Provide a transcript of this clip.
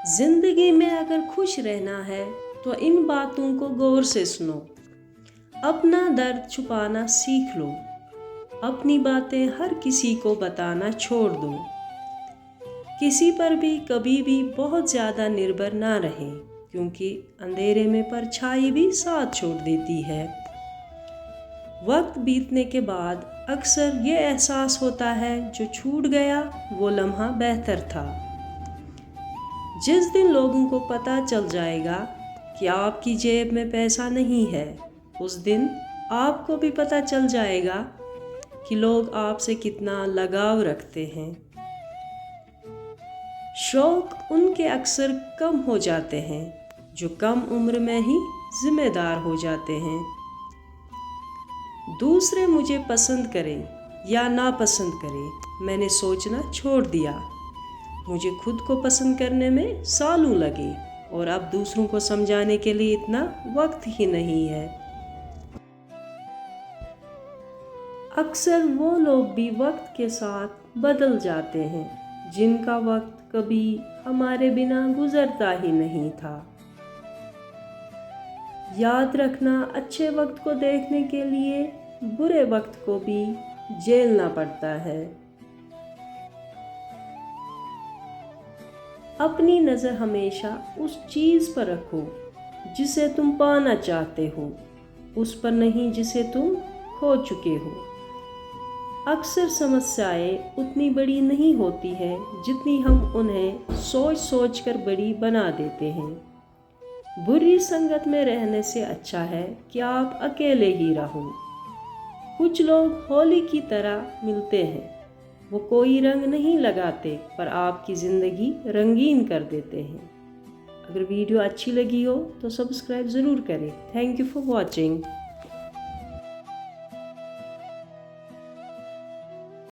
जिंदगी में अगर खुश रहना है तो इन बातों को गौर से सुनो। अपना दर्द छुपाना सीख लो, अपनी बातें हर किसी को बताना छोड़ दो। किसी पर भी कभी भी बहुत ज़्यादा निर्भर ना रहें, क्योंकि अंधेरे में परछाई भी साथ छोड़ देती है। वक्त बीतने के बाद अक्सर ये एहसास होता है जो छूट गया वो लम्हा बेहतर था। जिस दिन लोगों को पता चल जाएगा कि आपकी जेब में पैसा नहीं है, उस दिन आपको भी पता चल जाएगा कि लोग आपसे कितना लगाव रखते हैं। शौक उनके अक्सर कम हो जाते हैं जो कम उम्र में ही जिम्मेदार हो जाते हैं। दूसरे मुझे पसंद करें या ना पसंद करें, मैंने सोचना छोड़ दिया। मुझे खुद को पसंद करने में सालों लगे और अब दूसरों को समझाने के लिए इतना वक्त ही नहीं है। अक्सर वो लोग भी वक्त के साथ बदल जाते हैं जिनका वक्त कभी हमारे बिना गुजरता ही नहीं था। याद रखना, अच्छे वक्त को देखने के लिए बुरे वक्त को भी झेलना पड़ता है। अपनी नज़र हमेशा उस चीज़ पर रखो जिसे तुम पाना चाहते हो, उस पर नहीं जिसे तुम खो चुके हो। अक्सर समस्याएं उतनी बड़ी नहीं होती हैं जितनी हम उन्हें सोच सोच कर बड़ी बना देते हैं। बुरी संगत में रहने से अच्छा है कि आप अकेले ही रहो। कुछ लोग होली की तरह मिलते हैं, वो कोई रंग नहीं लगाते पर आपकी ज़िंदगी रंगीन कर देते हैं। अगर वीडियो अच्छी लगी हो तो सब्सक्राइब ज़रूर करें। Thank you for watching.